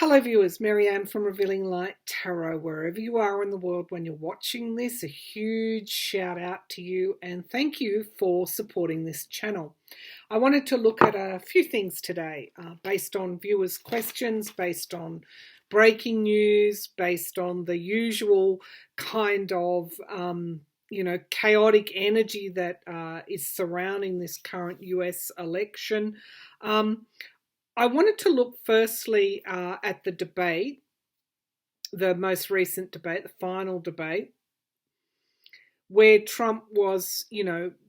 Hello viewers, Marianne from Revealing Light Tarot. Wherever you are in the world when you're watching this, a huge shout out to you and thank you for supporting this channel. I wanted to look at a few things today based on viewers' questions, based on breaking news, based on the usual kind of chaotic energy that is surrounding this current US election. I wanted to look firstly at the debate, the most recent debate, the final debate, where Trump was,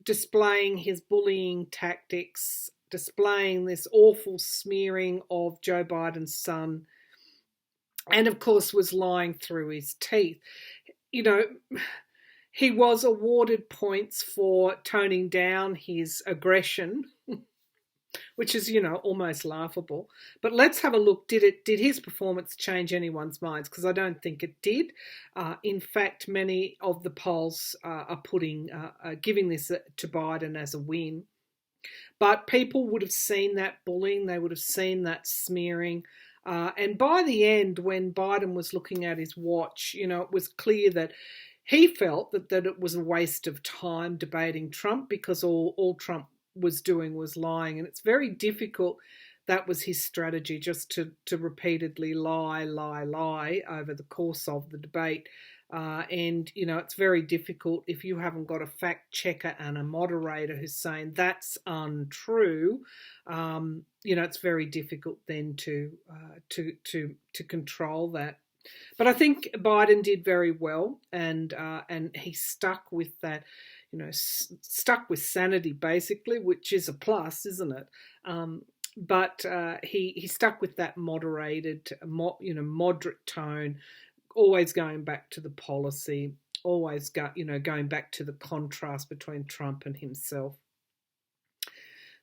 displaying his bullying tactics, displaying this awful smearing of Joe Biden's son, and of course was lying through his teeth. He was awarded points for toning down his aggression, which is, almost laughable. But let's have a look. Did his performance change anyone's minds? Because I don't think it did. In fact, many of the polls are giving this to Biden as a win. But people would have seen that bullying. They would have seen that smearing. And by the end, when Biden was looking at his watch, it was clear that he felt that it was a waste of time debating Trump because all Trump was doing was lying, and it's very difficult. That was his strategy, just to repeatedly lie over the course of the debate. And it's very difficult if you haven't got a fact checker and a moderator who's saying that's untrue. It's very difficult then to control that. But I think Biden did very well, and he stuck with that. Stuck with sanity, basically, which is a plus, isn't it? But he stuck with that moderated, moderate tone, always going back to the policy, always going back to the contrast between Trump and himself.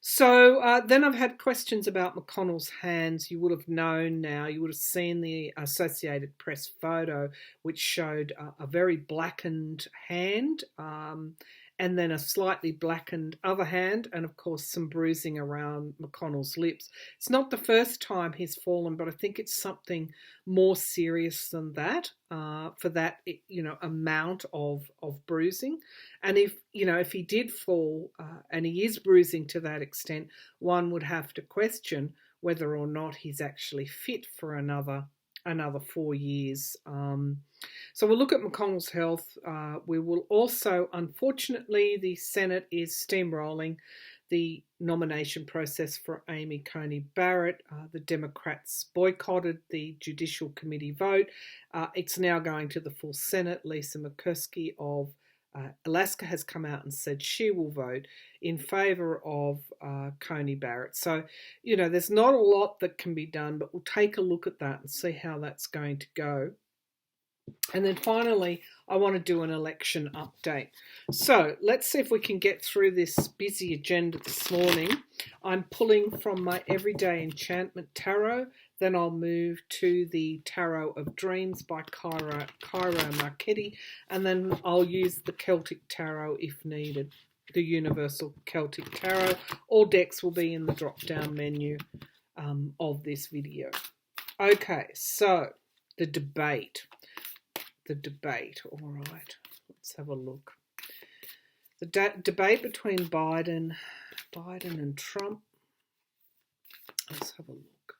So then I've had questions about McConnell's hands. You would have known now, you would have seen the Associated Press photo, which showed a very blackened hand, and then a slightly blackened other hand, and of course some bruising around McConnell's lips. It's not the first time he's fallen, but I think it's something more serious than that, for that amount of bruising. And if he did fall, and he is bruising to that extent, one would have to question whether or not he's actually fit for another 4 years. So we'll look at McConnell's health. We will also, unfortunately, the Senate is steamrolling the nomination process for Coney Barrett. The Democrats boycotted the Judicial Committee vote. It's now going to the full Senate. Lisa Murkowski of Alaska has come out and said she will vote in favour of Coney Barrett. So, there's not a lot that can be done, but we'll take a look at that and see how that's going to go. And then finally, I want to do an election update. So let's see if we can get through this busy agenda this morning. I'm pulling from my Everyday Enchantment Tarot. Then I'll move to the Tarot of Dreams by Cairo Marchetti. And then I'll use the Celtic Tarot if needed, the Universal Celtic Tarot. All decks will be in the drop-down menu of this video. Okay, so the debate. All right, let's have a look. The debate between Biden and Trump. Let's have a look.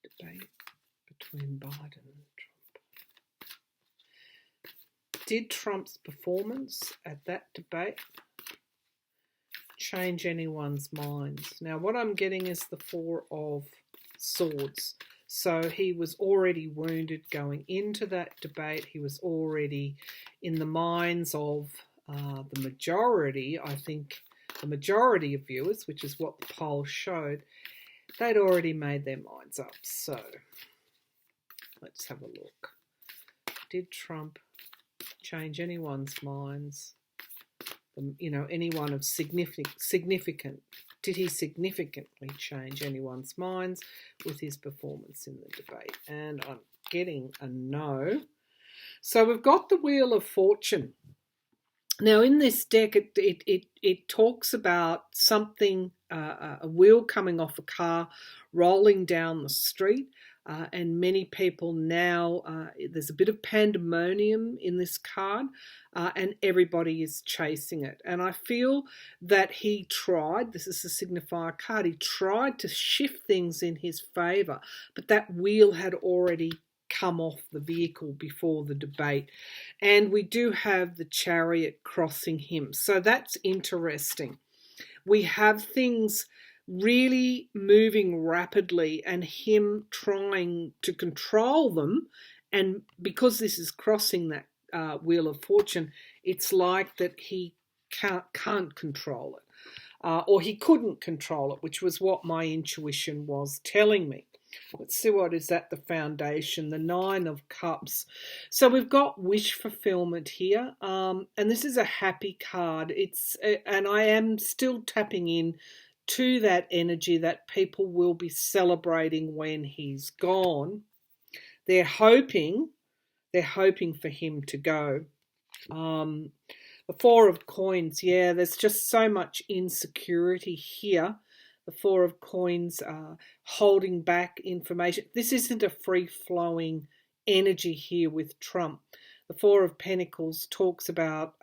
The debate between Biden and Trump. Did Trump's performance at that debate change anyone's minds? Now, what I'm getting is the Four of Swords. So he was already wounded going into that debate. He was already in the minds of the majority, I think the majority of viewers, which is what the poll showed, they'd already made their minds up. So let's have a look. Did Trump change anyone's minds? Anyone of significant. Did he significantly change anyone's minds with his performance in the debate? And I'm getting a no. So we've got the Wheel of Fortune. Now, in this deck, it talks about something, a wheel coming off a car, rolling down the street, and many people now, there's a bit of pandemonium in this card, and everybody is chasing it. And I feel that he tried, this is the signifier card, he tried to shift things in his favour, but that wheel had already come off the vehicle before the debate. And we do have the Chariot crossing him. So that's interesting. We have things really moving rapidly and him trying to control them. And because this is crossing that Wheel of Fortune, it's like that he can't control it. Or he couldn't control it, which was what my intuition was telling me. Let's see what is at the foundation, the Nine of Cups. So we've got wish fulfillment here, and this is a happy card. And I am still tapping in to that energy that people will be celebrating when he's gone. They're hoping for him to go. The Four of Coins, yeah, there's just so much insecurity here. The Four of Coins holding back information. This isn't a free-flowing energy here with Trump. The Four of Pentacles talks about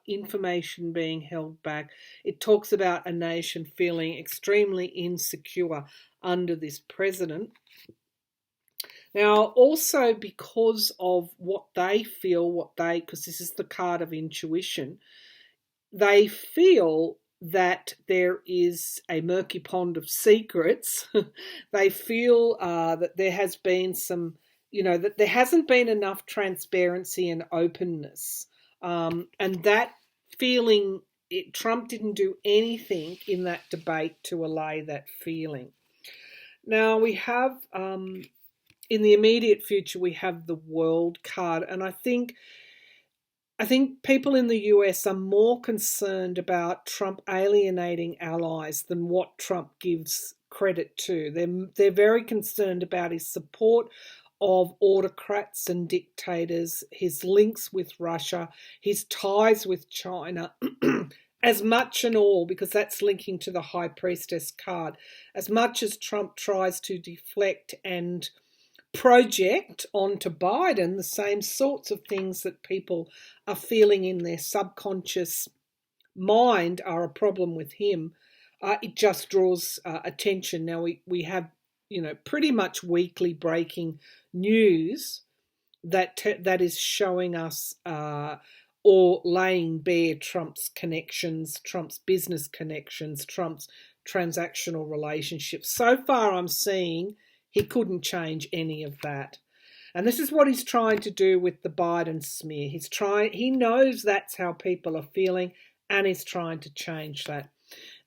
information being held back. It talks about a nation feeling extremely insecure under this president. Now, also because of what they feel, because this is the card of intuition, they feel that there is a murky pond of secrets. They feel that there has been some, that there hasn't been enough transparency and openness. And that feeling, Trump didn't do anything in that debate to allay that feeling. Now we have, in the immediate future, we have the World card. And I think people in the US are more concerned about Trump alienating allies than what Trump gives credit to. They're very concerned about his support of autocrats and dictators, his links with Russia, his ties with China, as much and all, because that's linking to the High Priestess card. As much as Trump tries to deflect and project onto Biden the same sorts of things that people are feeling in their subconscious mind are a problem with him, it just draws attention. Now we have, pretty much weekly breaking news that is showing us or laying bare Trump's connections, Trump's business connections, Trump's transactional relationships. So far I'm seeing he couldn't change any of that. And this is what he's trying to do with the Biden smear. He knows that's how people are feeling, and he's trying to change that.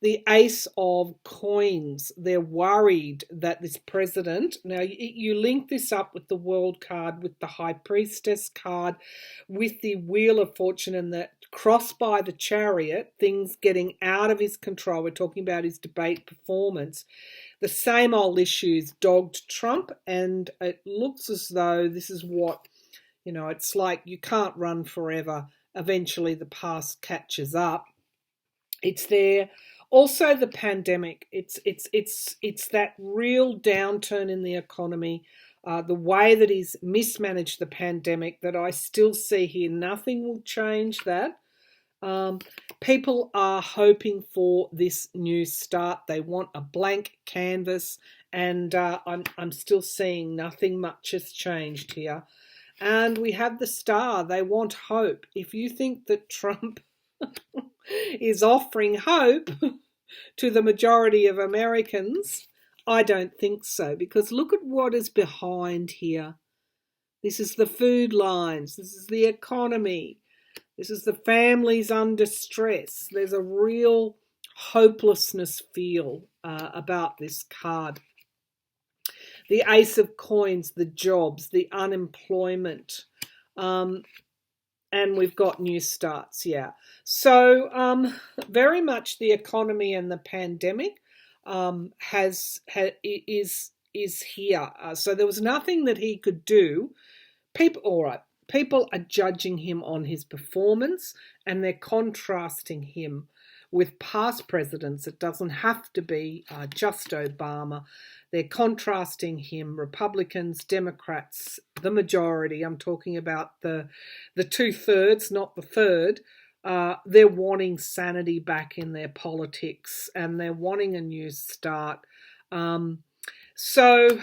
The Ace of Coins, they're worried that this president, now you link this up with the World card, with the High Priestess card, with the Wheel of Fortune and the cross by the Chariot, things getting out of his control. We're talking about his debate performance. The same old issues dogged Trump, and it looks as though this is what, it's like you can't run forever. Eventually the past catches up. It's there. Also the pandemic. It's that real downturn in the economy, the way that he's mismanaged the pandemic that I still see here. Nothing will change that. People are hoping for this new start. They want a blank canvas, and I'm still seeing nothing much has changed here. And we have the Star. They want hope. If you think that Trump is offering hope to the majority of Americans, I don't think so, because look at what is behind here. This is the food lines. This is the economy. This is the families under stress. There's a real hopelessness feel about this card. The Ace of Coins, the jobs, the unemployment, and we've got new starts, yeah. So very much the economy and the pandemic is here. So there was nothing that he could do. All right. people are judging him on his performance, and they're contrasting him with past presidents. It doesn't have to be just Obama. They're contrasting him, Republicans, Democrats, the majority. I'm talking about the 2/3, not the third. They're wanting sanity back in their politics, and they're wanting a new start. So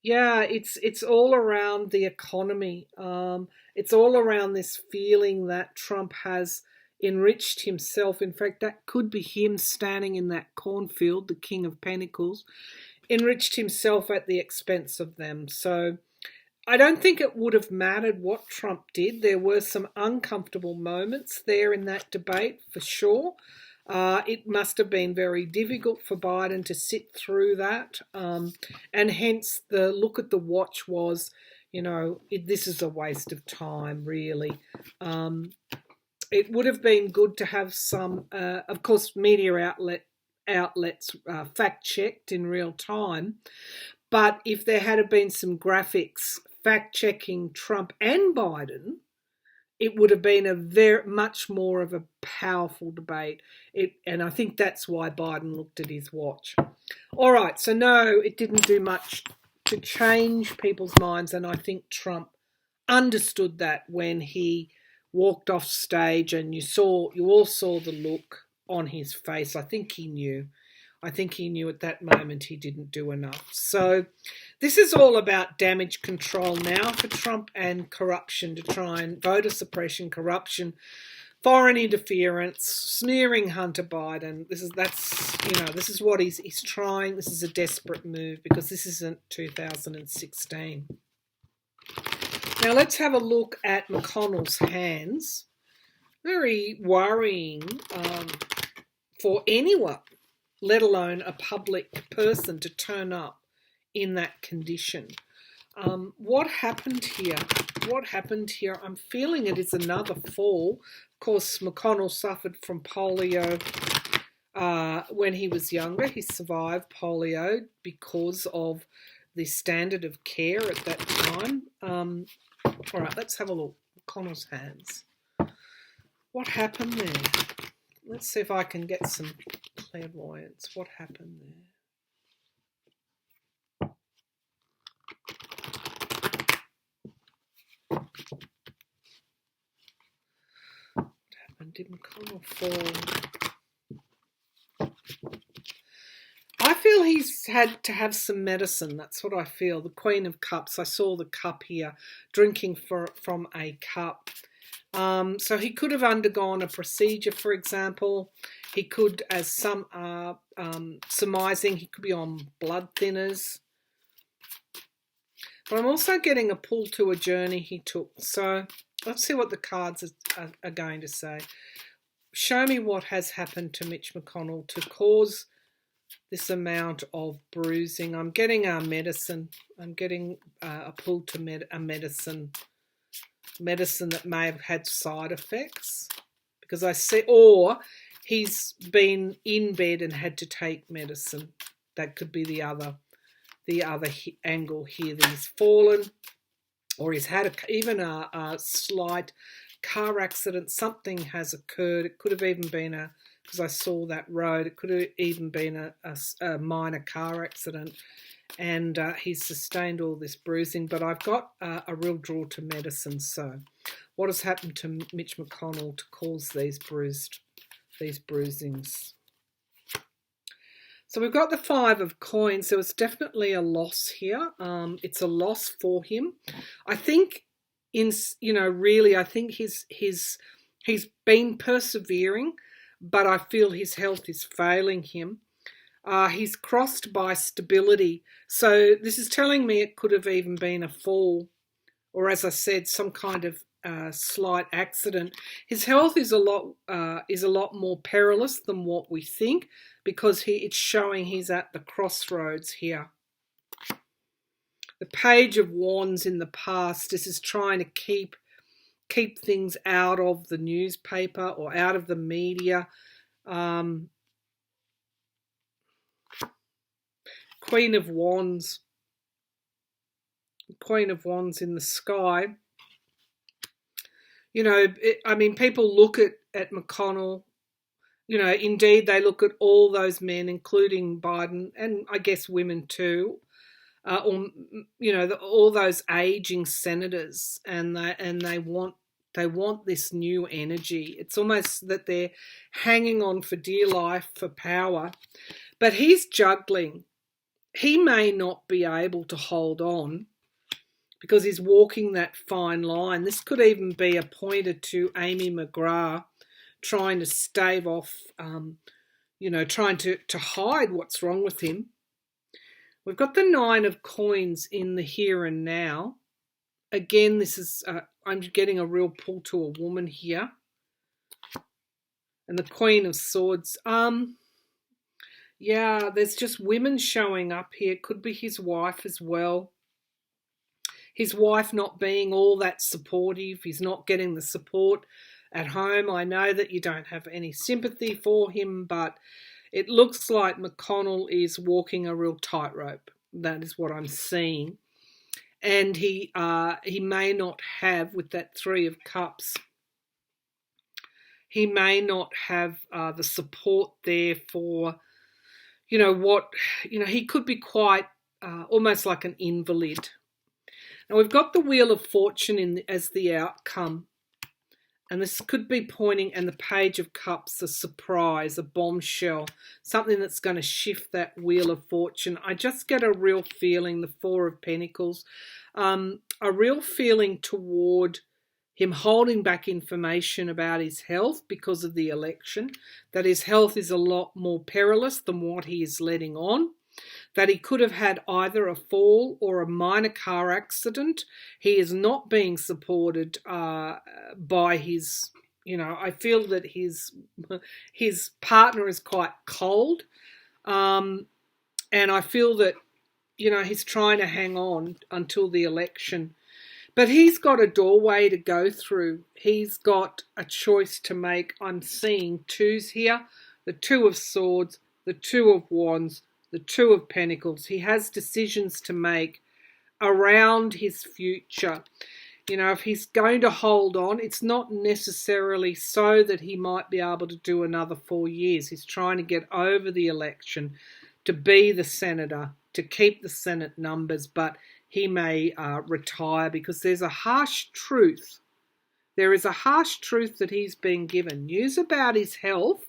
yeah, it's all around the economy. It's all around this feeling that Trump has enriched himself. In fact, that could be him standing in that cornfield, the King of Pentacles, enriched himself at the expense of them. So I don't think it would have mattered what Trump did. There were some uncomfortable moments there in that debate, for sure. It must have been very difficult for Biden to sit through that. And hence the look at the watch was, this is a waste of time, really. It would have been good to have some, of course, media outlets fact-checked in real time. But if there had been some graphics fact-checking Trump and Biden, it would have been a very much more of a powerful debate. And I think that's why Biden looked at his watch. All right, so no, it didn't do much to change people's minds, and I think Trump understood that when he walked off stage, and you all saw the look on his face. I think he knew at that moment he didn't do enough. So this is all about damage control now for Trump, and corruption, to try and voter suppression, corruption, foreign interference, smearing Hunter Biden. This is what he's trying. This is a desperate move, because this isn't 2016. Now let's have a look at McConnell's hands. Very worrying for anyone, let alone a public person, to turn up in that condition. What happened here? I'm feeling it is another fall. Of course, McConnell suffered from polio when he was younger. He survived polio because of the standard of care at that time. All right, let's have a look. McConnell's hands. What happened there? Let's see if I can get some clairvoyance. What happened there? What happened? Did McConnell fall? I feel he's had to have some medicine. That's what I feel. The Queen of Cups. I saw the cup here, drinking from a cup. So he could have undergone a procedure, for example. He could, as some are surmising, he could be on blood thinners. But I'm also getting a pull to a journey he took. So let's see what the cards are going to say. Show me what has happened to Mitch McConnell to cause this amount of bruising. I'm getting medicine. I'm getting a pull to a medicine that may have had side effects, because I see, or he's been in bed and had to take medicine. That could be the other angle here, that he's fallen, or he's had even a slight car accident. Something has occurred. It could have even been because I saw that road, it could have even been a minor car accident, and he's sustained all this bruising. But I've got a real draw to medicine. So what has happened to Mitch McConnell to cause these bruisings? So we've got the 5 of coins. So it's definitely a loss here. It's a loss for him. I think I think he's been persevering, but I feel his health is failing him. He's crossed by stability. So this is telling me it could have even been a fall, or, as I said, some kind of slight accident. His health is a lot more perilous than what we think, because it's showing he's at the crossroads here. The Page of Wands in the past. This is trying to keep things out of the newspaper or out of the media. Queen of Wands. Queen of Wands in the sky. I mean, people look at McConnell. Indeed, they look at all those men, including Biden, and I guess women too, or all those aging senators, and they want this new energy. It's almost that they're hanging on for dear life for power, but he's juggling. He may not be able to hold on because he's walking that fine line. This could even be a pointer to Amy McGrath trying to stave off, trying to hide what's wrong with him. We've got the 9 of coins in the here and now. Again, this is, I'm getting a real pull to a woman here. And the Queen of Swords. Yeah, there's just women showing up here. Could be his wife as well. His wife not being all that supportive. He's not getting the support at home. I know that you don't have any sympathy for him, but it looks like McConnell is walking a real tightrope. That is what I'm seeing. And he may not have, with that 3 of Cups, he may not have the support there for, he could be quite almost like an invalid. Now we've got the Wheel of Fortune as the outcome. And this could be pointing, and the Page of Cups, a surprise, a bombshell, something that's going to shift that Wheel of Fortune. I just get a real feeling, the 4 of Pentacles, a real feeling toward him holding back information about his health because of the election, that his health is a lot more perilous than what he is letting on, that he could have had either a fall or a minor car accident. He is not being supported by his, I feel that his partner is quite cold. And I feel that, he's trying to hang on until the election. But he's got a doorway to go through. He's got a choice to make. I'm seeing 2s here, the 2 of Swords, the 2 of Wands, the 2 of Pentacles. He has decisions to make around his future. If he's going to hold on, it's not necessarily so that he might be able to do another 4 years. He's trying to get over the election, to be the senator, to keep the Senate numbers, but he may retire because there's a harsh truth. There is a harsh truth that he's been given. News about his health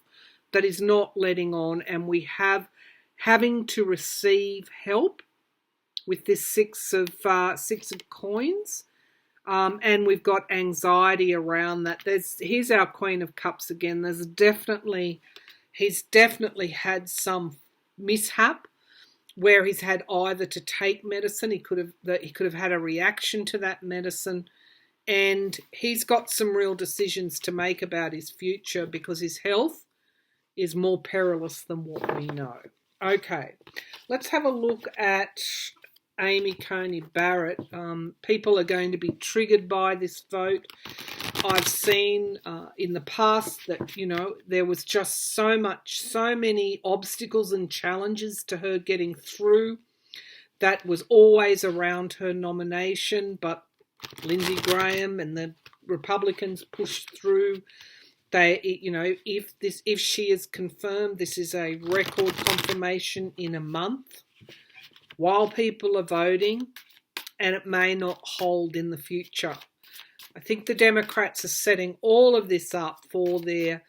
that he's not letting on, and we have having to receive help with this 6 of coins, and we've got anxiety around that. Here's our Queen of Cups again. He's definitely had some mishap where he's had either to take medicine, he could have had a reaction to that medicine, and he's got some real decisions to make about his future because his health is more perilous than what we know. Okay, let's have a look at Amy Coney Barrett. People are going to be triggered by this vote. I've seen in the past that, there was just so many obstacles and challenges to her getting through. That was always around her nomination, but Lindsey Graham and the Republicans pushed through. If she is confirmed, this is a record confirmation in a month while people are voting, and it may not hold in the future. I think the Democrats are setting all of this up for their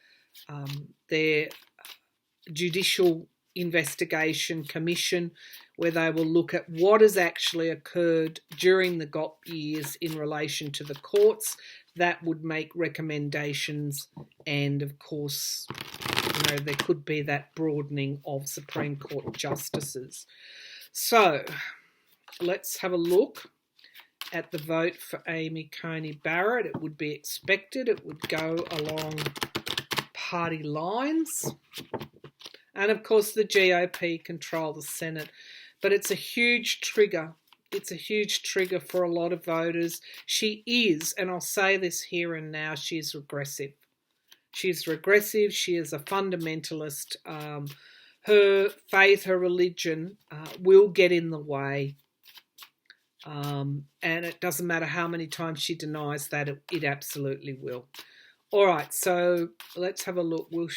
judicial investigation commission, where they will look at what has actually occurred during the GOP years in relation to the courts. That would make recommendations, and of course, there could be that broadening of Supreme Court justices. So let's have a look at the vote for Amy Coney Barrett. It would be expected. It would go along party lines. And of course, the GOP control the Senate. But it's a huge trigger. It's a huge trigger for a lot of voters. She is, and I'll say this here and now, she is regressive. She's regressive. She is a fundamentalist. Her faith, her religion will get in the way And it doesn't matter how many times she denies that, it absolutely will. All right, so let's have a look. Will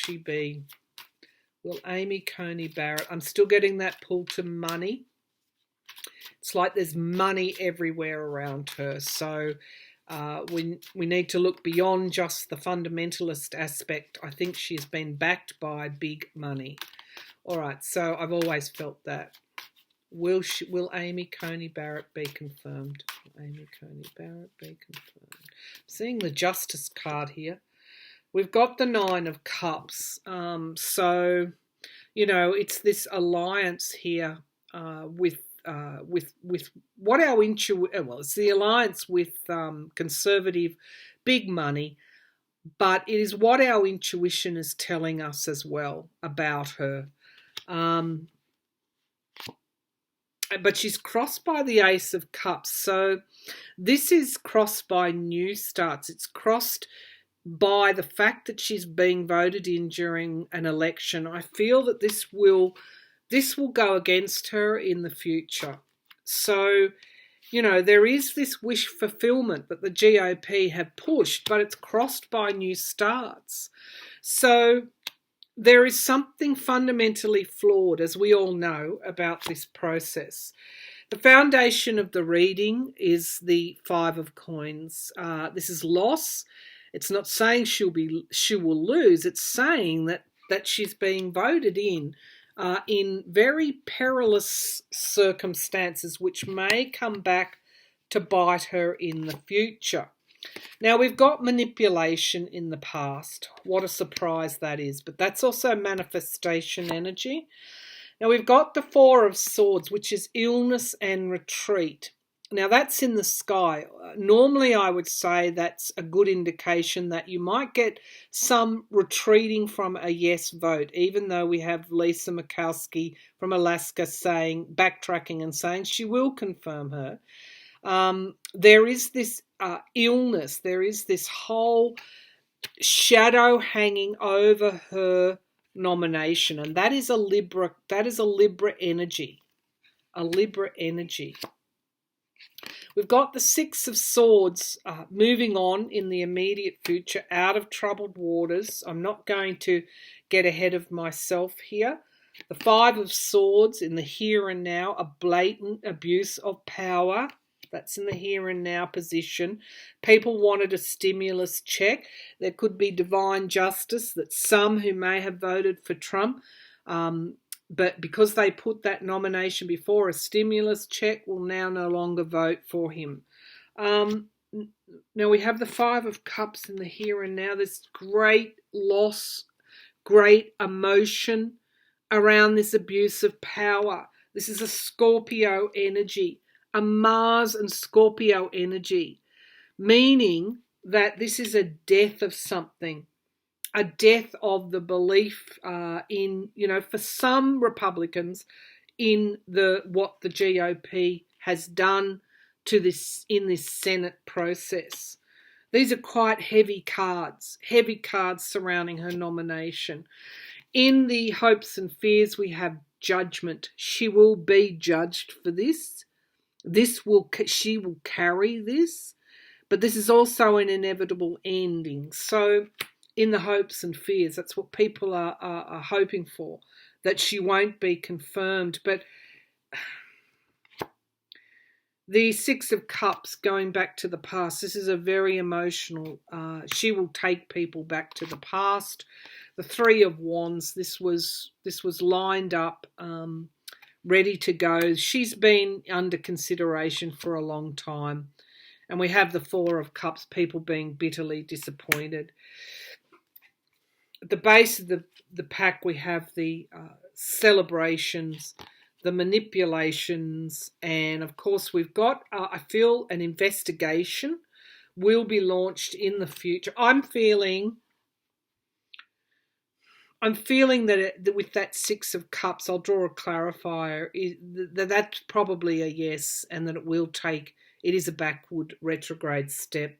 Amy Coney Barrett, I'm still getting that pull to money. It's like there's money everywhere around her. So we need to look beyond just the fundamentalist aspect. I think she's been backed by big money. All right, so I've always felt that. Will Amy Coney Barrett be confirmed? Amy Coney Barrett be confirmed. Seeing the Justice card here. We've got the Nine of Cups. So, you know, it's this alliance here with what our intuition. Well, it's the alliance with conservative, big money, but it is what our intuition is telling us as well about her. But she's crossed by the Ace of Cups. So this is crossed by new starts. It's crossed by the fact that she's being voted in during an election. I feel that this will go against her in the future. So, you know, there is this wish fulfillment that the GOP have pushed, but it's crossed by new starts. So there is something fundamentally flawed, as we all know, about this process. The foundation of the reading is the Five of Coins. This is loss. It's not saying she will lose. It's saying that she's being voted in very perilous circumstances, which may come back to bite her in the future. Now, we've got manipulation in the past. What a surprise that is. But that's also manifestation energy. Now, we've got the Four of Swords, which is illness and retreat. Now, that's in the sky. Normally, I would say that's a good indication that you might get some retreating from a yes vote, even though we have Lisa Murkowski from Alaska backtracking and saying she will confirm her. There is this illness. There is this whole shadow hanging over her nomination, and that is a Libra. That is a Libra energy. A Libra energy. We've got the Six of Swords moving on in the immediate future, out of troubled waters. I'm not going to get ahead of myself here. The Five of Swords in the here and now, a blatant abuse of power. That's in the here and now position. People wanted a stimulus check. There could be divine justice that some who may have voted for Trump, but because they put that nomination before a stimulus check, will now no longer vote for him. Now we have the Five of Cups in the here and now. There's great loss, great emotion around this abuse of power. This is a Scorpio energy. A Mars and Scorpio energy, meaning that this is a death of something, a death of the belief in, you know, for some Republicans in what the GOP has done to this in this Senate process. These are quite heavy cards surrounding her nomination. In the hopes and fears, we have judgment. She will be judged for this. She will carry this, but this is also an inevitable ending. So in the hopes and fears, that's what people are hoping for, that she won't be confirmed. But the Six of Cups, going back to the past, this is a very emotional, she will take people back to the past. The Three of Wands, this was lined up, ready to go. She's been under consideration for a long time. And we have the Four of Cups, people being bitterly disappointed. At the base of the pack, we have the celebrations, the manipulations, and of course we've got, I feel, an investigation will be launched in the future. I'm feeling that with that Six of Cups, I'll draw a clarifier, that's probably a yes, and that it is a backward retrograde step.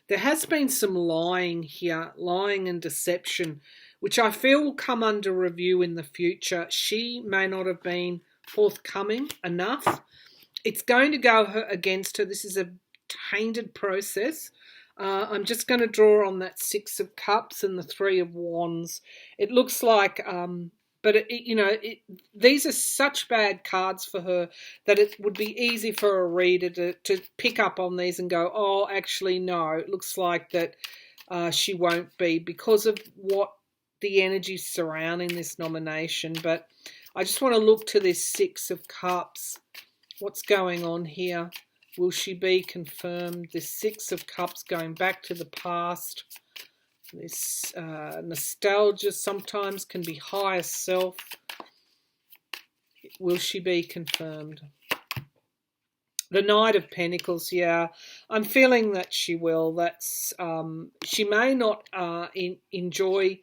There has been some lying here, lying and deception, which I feel will come under review in the future. She may not have been forthcoming enough it's going to go against her. This is a tainted process. I'm just going to draw on that Six of Cups and the Three of Wands. It looks like, these are such bad cards for her that it would be easy for a reader to pick up on these and go, oh, actually, no, it looks like that she won't be because of what the energy surrounding this nomination. But I just want to look to this Six of Cups. What's going on here? Will she be confirmed? This Six of Cups going back to the past. This nostalgia sometimes can be higher self. Will she be confirmed? The Knight of Pentacles, yeah. I'm feeling that she will. That's she may not enjoy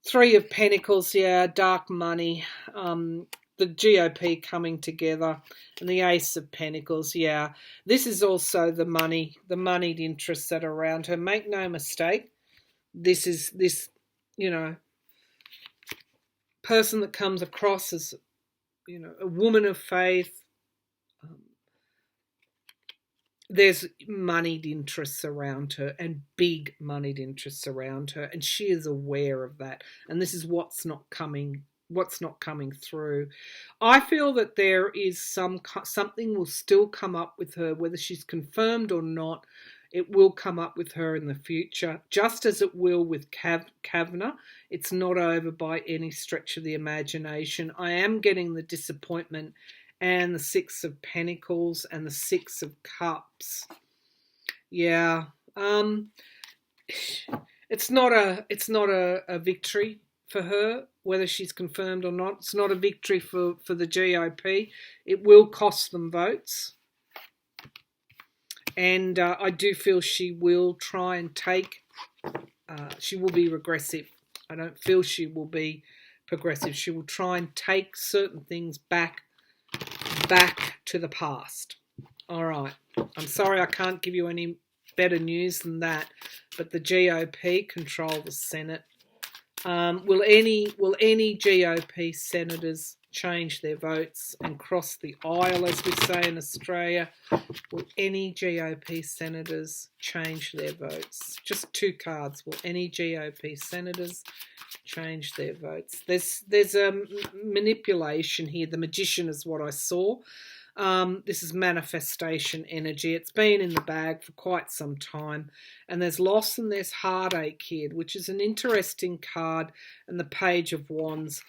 Three of Pentacles, yeah, dark money. The GOP coming together, and the Ace of Pentacles, yeah. This is also the moneyed interests that are around her. Make no mistake, this person that comes across as, a woman of faith. There's moneyed interests around her, and big moneyed interests around her, and she is aware of that. And this is what's not coming through. I feel that there is something will still come up with her, whether she's confirmed or not. It will come up with her in the future, just as it will with Kavna. It's not over by any stretch of the imagination. I am getting the disappointment and the Six of Pentacles and the Six of Cups. Yeah. It's not a victory for her, whether she's confirmed or not. It's not a victory for the GOP. It will cost them votes. And I do feel she will try and take, she will be regressive. I don't feel she will be progressive. She will try and take certain things back to the past. All right. I'm sorry I can't give you any better news than that, but the GOP control the Senate. Will any GOP senators change their votes and cross the aisle, as we say in Australia? Will any GOP senators change their votes? Just two cards. Will any GOP senators change their votes? There's a manipulation here. The Magician is what I saw. This is manifestation energy. It's been in the bag for quite some time. And there's loss and there's heartache here, which is an interesting card. And the Page of Wands.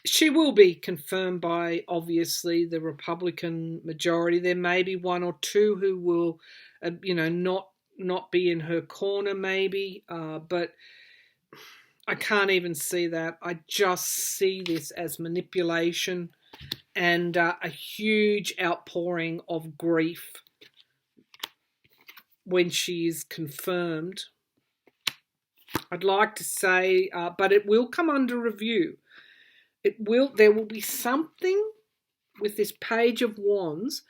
She will be confirmed by, obviously, the Republican majority. There may be one or two who will, not be in her corner, maybe. But I can't even see that. I just see this as manipulation and a huge outpouring of grief when she is confirmed. I'd like to say, but it will come under review. There will be something with this Page of Wands,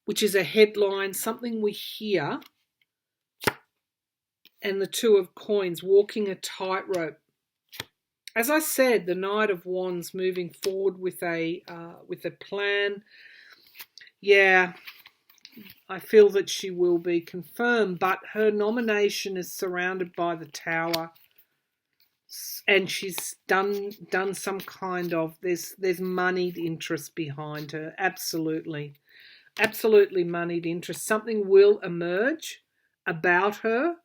which is a headline, something we hear, and the Two of Coins, walking a tightrope. As I said, the Knight of Wands moving forward with a plan. Yeah, I feel that she will be confirmed, but her nomination is surrounded by the Tower, and she's done some kind of, there's moneyed interest behind her. Absolutely moneyed interest. Something will emerge about her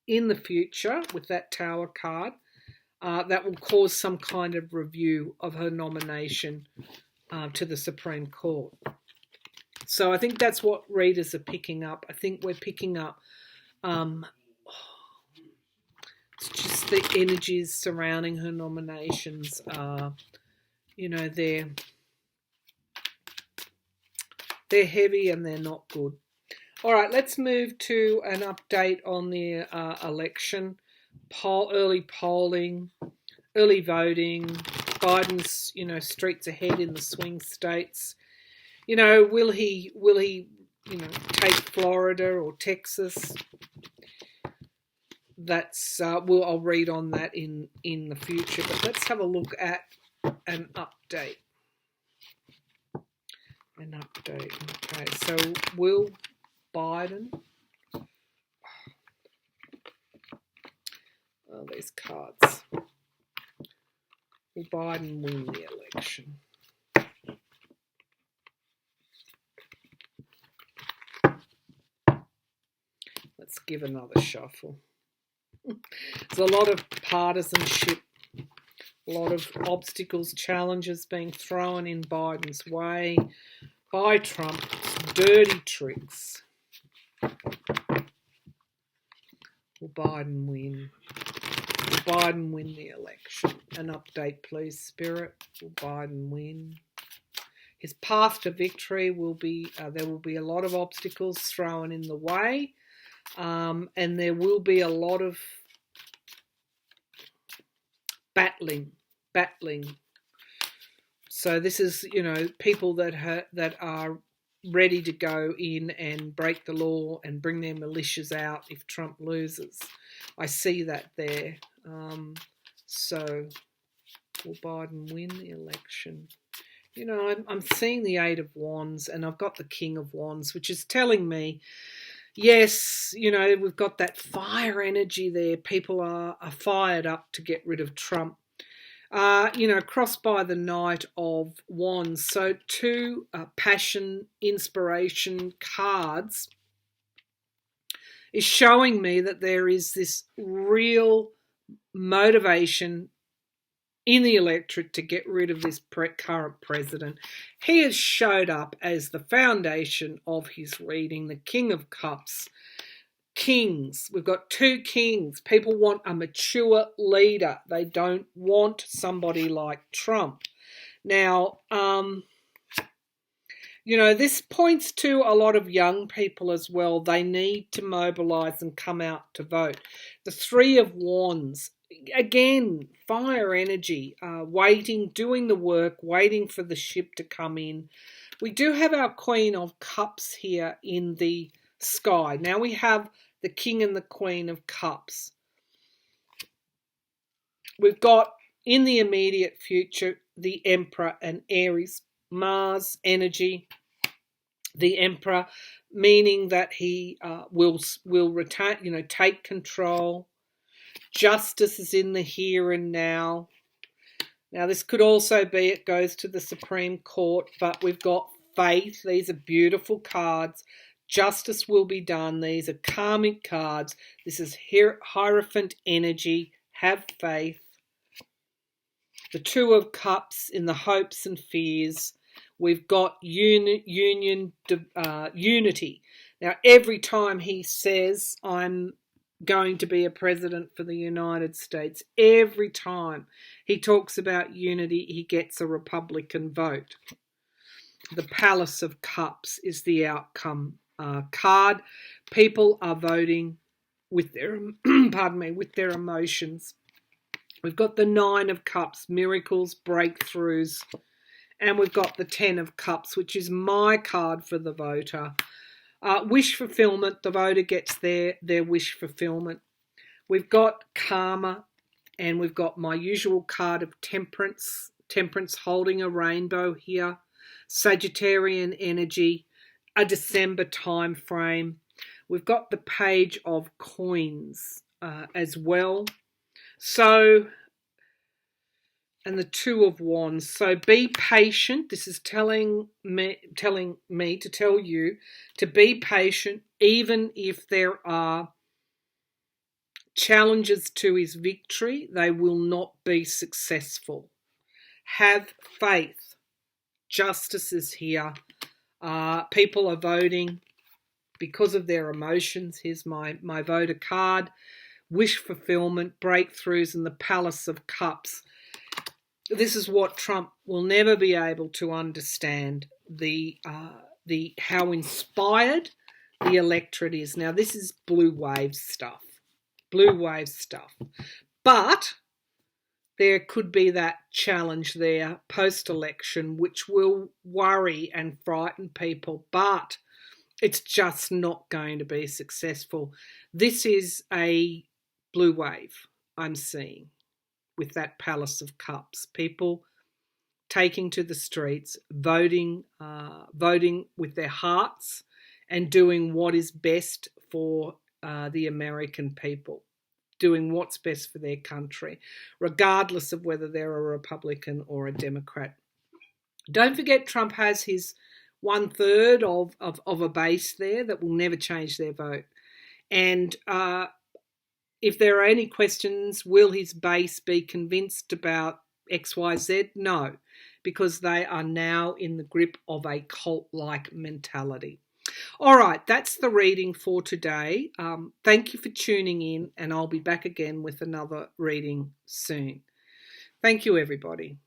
in the future with that Tower card. That will cause some kind of review of her nomination to the Supreme Court. So I think that's what readers are picking up. I think we're picking up it's just the energies surrounding her nominations. They're heavy and they're not good. All right, let's move to an update on the election. Early polling, early voting. Biden's, streets ahead in the swing states. Will he, take Florida or Texas? That's I'll read on that in the future. But let's have a look at an update. An update. Okay, so will Biden... Oh, these cards. Will Biden win the election? Let's give another shuffle. There's a lot of partisanship, a lot of obstacles, challenges being thrown in Biden's way by Trump. Dirty tricks. Will Biden win? Will Biden win the election? An update, please, Spirit. Will Biden win? His path to victory will be, there will be a lot of obstacles thrown in the way, and there will be a lot of battling. So this is, people that are ready to go in and break the law and bring their militias out if Trump loses. I see that there. So will Biden win the election? I'm seeing the Eight of Wands, and I've got the King of Wands, which is telling me, yes, we've got that fire energy there. People are fired up to get rid of Trump. Crossed by the Knight of Wands. So two passion, inspiration cards is showing me that there is this real motivation in the electorate to get rid of this current president. He has showed up as the foundation of his reading, the King of Cups. Kings. We've got two kings. People want a mature leader. They don't want somebody like Trump. Now, this points to a lot of young people as well. They need to mobilise and come out to vote. The Three of Wands, again, fire energy, waiting, doing the work, waiting for the ship to come in. We do have our Queen of Cups here in the sky. Now we have the King and the Queen of Cups. We've got, in the immediate future, the Emperor and Aries. Mars energy. The Emperor, meaning that he will retain, take control. Justice is in the here and now. Now, this could also be, it goes to the Supreme Court, but we've got faith. These are beautiful cards. Justice will be done. These are karmic cards. This is Hierophant energy. Have faith. The Two of Cups in the hopes and fears. We've got unity. Now, every time he says, I'm going to be a president for the United States, every time he talks about unity, he gets a Republican vote. The Palace of Cups is the outcome card. People are voting with their with their emotions. We've got the Nine of Cups, miracles, breakthroughs, and we've got the Ten of Cups, which is my card for the voter. Wish fulfillment, the voter gets their wish fulfillment. We've got karma, and we've got my usual card of temperance holding a rainbow here. Sagittarian energy, a December time frame. We've got the Page of Coins as well. So, and the Two of Wands. So be patient. This is telling me to tell you to be patient, even if there are challenges to his victory. They will not be successful. Have faith. Justice is here. People are voting because of their emotions. Here's my voter card. Wish fulfillment, breakthroughs, and the Palace of Cups. This is what Trump will never be able to understand, how inspired the electorate is. Now, this is blue wave stuff. But there could be that challenge there post-election, which will worry and frighten people, but it's just not going to be successful. This is a blue wave I'm seeing with that Palace of Cups. People taking to the streets, voting with their hearts, and doing what is best for the American people, doing what's best for their country, regardless of whether they're a Republican or a Democrat. Don't forget, Trump has his 1/3 of a base there that will never change their vote. And if there are any questions, will his base be convinced about XYZ? No, because they are now in the grip of a cult-like mentality. All right, that's the reading for today. Thank you for tuning in, and I'll be back again with another reading soon. Thank you, everybody.